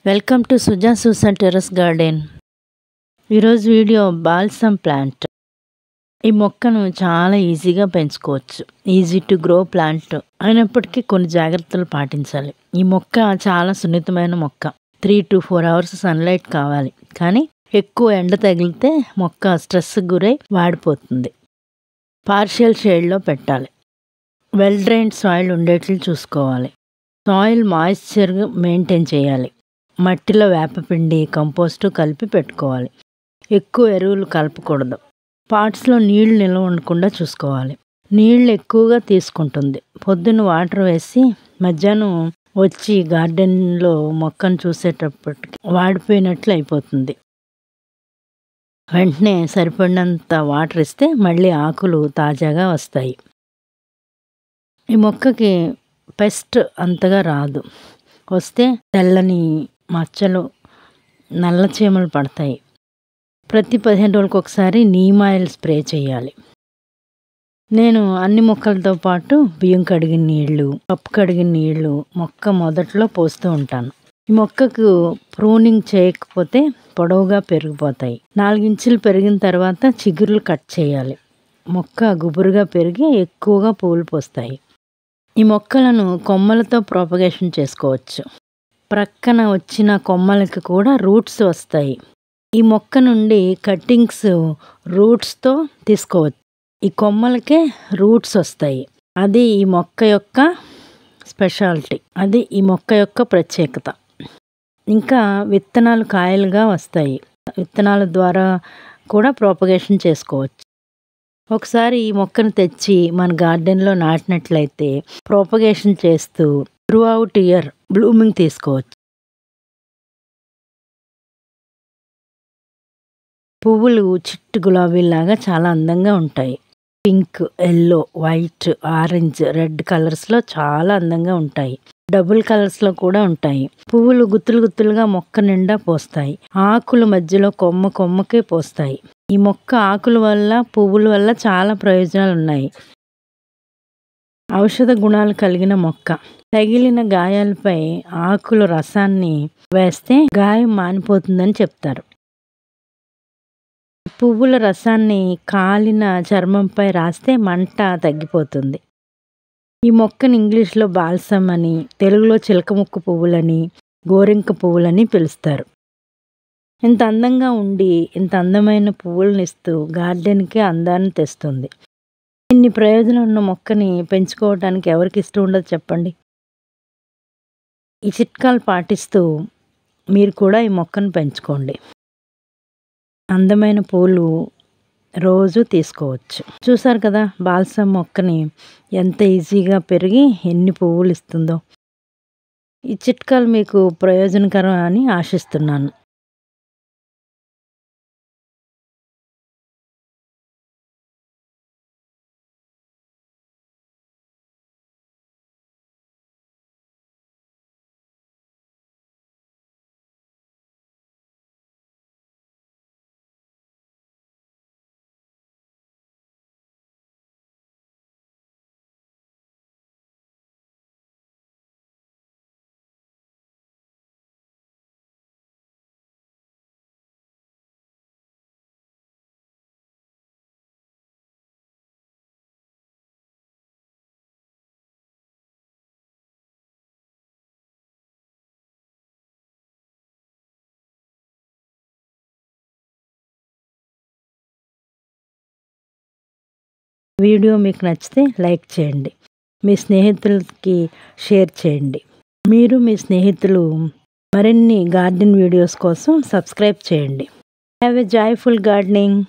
Welcome to Suja Susan terrace garden. ఈరోజు video balsam plant. ఈ మొక్కను చాలా ఈజీగా పెంచుకోవచ్చు. ఈజీ టు గ్రో ప్లాంట్ అయినప్పటికీ కొన్ని జాగ్రత్తలు పాటించాలి. ఈ మొక్క చాలా సున్నితమైన మొక్క. 3 to 4 hours సన్లైట్ కావాలి. కానీ ఎక్కువ ఎండ తగిలితే మొక్క స్ట్రెస్కి గురై వాడిపోతుంది. పార్షియల్ షేడ్లో పెట్టాలి. వెల్ డ్రైన్డ్ సాయిల్ ఉండేట్లు చూసుకోవాలి. సాయిల్ మాయిశ్చర్ మెయింటైన్ చేయాలి. మట్టిలో వేపపిండి, కంపోస్టు కలిపి పెట్టుకోవాలి. ఎక్కువ ఎరువులు కలపకూడదు. పాట్స్లో నీళ్లు నిల్వ ఉండకుండా చూసుకోవాలి. నీళ్లు ఎక్కువగా తీసుకుంటుంది. పొద్దున్న వాటర్ వేసి మధ్యాహ్నం వచ్చి గార్డెన్లో మొక్కను చూసేటప్పటికి వాడిపోయినట్లు అయిపోతుంది. వెంటనే సరిపడినంత వాటర్ ఇస్తే మళ్ళీ ఆకులు తాజాగా వస్తాయి. ఈ మొక్కకి పెస్ట్ అంతగా రాదు. వస్తే తెల్లని మచ్చలు, నల్ల చీమలు పడతాయి. ప్రతి 15 రోజులకు ఒకసారి నీమ్ ఆయిల్ స్ప్రే చేయాలి. నేను అన్ని మొక్కలతో పాటు బియ్యం కడిగిన నీళ్లు, పప్పు కడిగిన నీళ్లు మొక్క మొదట్లో పోస్తూ ఉంటాను. ఈ మొక్కకు ప్రూనింగ్ చేయకపోతే పొడవుగా పెరిగిపోతాయి. 4 ఇంచులు పెరిగిన తర్వాత చిగుర్లు కట్ చేయాలి. మొక్క గుబురుగా పెరిగి ఎక్కువగా పూలు పోస్తాయి. ఈ మొక్కలను కొమ్మలతో ప్రాపగేషన్ చేసుకోవచ్చు. ప్రక్కన వచ్చిన కొమ్మలకి కూడా రూట్స్ వస్తాయి. ఈ మొక్క నుండి కట్టింగ్స్ రూట్స్తో తీసుకోవచ్చు. ఈ కొమ్మలకే రూట్స్ వస్తాయి. అది ఈ మొక్క యొక్క స్పెషాలిటీ. అది ఈ మొక్క యొక్క ప్రత్యేకత. ఇంకా విత్తనాలు కాయలుగా వస్తాయి. విత్తనాల ద్వారా కూడా ప్రాపగేషన్ చేసుకోవచ్చు. ఒకసారి ఈ మొక్కను తెచ్చి మన గార్డెన్లో నాటినట్లయితే ప్రాపగేషన్ చేస్తూ త్రూ అవుట్ ఇయర్ బ్లూమింగ్ తీసుకోవచ్చు. పువ్వులు చిట్టు గులాబీలాగా చాలా అందంగా ఉంటాయి. Pink, yellow, white, orange, red కలర్స్లో చాలా అందంగా ఉంటాయి. డబుల్ కలర్స్లో కూడా ఉంటాయి. పువ్వులు గుత్తులు గుత్తులుగా మొక్క నిండా పోస్తాయి. ఆకుల మధ్యలో కొమ్మకే పోస్తాయి. ఈ మొక్క ఆకుల వల్ల, పువ్వుల వల్ల చాలా ప్రయోజనాలు ఉన్నాయి. ఔషధ గుణాలు కలిగిన మొక్క. తగిలిన గాయాలపై ఆకుల రసాన్ని వేస్తే గాయం మానిపోతుందని చెప్తారు. పువ్వుల రసాన్ని కాలిన చర్మంపై రాస్తే మంట తగ్గిపోతుంది. ఈ మొక్కని ఇంగ్లీష్లో బాల్సమ్ అని, తెలుగులో చిలకముక్కు పువ్వులని, గోరింక పువ్వులని పిలుస్తారు. ఇంత అందంగా ఉండి ఇంత అందమైన పువ్వులను ఇస్తూ గార్డెన్కి అందాన్ని తెస్తుంది. ఇన్ని ప్రయోజనం ఉన్న మొక్కని పెంచుకోవడానికి ఎవరికి ఇష్టం ఉండదు చెప్పండి. ఈ చిట్కాలు పాటిస్తూ మీరు కూడా ఈ మొక్కను పెంచుకోండి. అందమైన పూలు రోజు తీసుకోవచ్చు. చూసారు కదా బాల్సమ్ మొక్కని ఎంత ఈజీగా పెరిగి ఎన్ని పువ్వులు ఇస్తుందో. ఈ చిట్కాలు మీకు ప్రయోజనకరం అని ఆశిస్తున్నాను. వీడియో మీకు నచ్చితే లైక్ చేయండి. మీ స్నేహితులకి షేర్ చేయండి. మీరు మీ స్నేహితులు మరిన్ని గార్డెన్ వీడియోస్ కోసం సబ్స్క్రైబ్ చేయండి. Have a joyful gardening.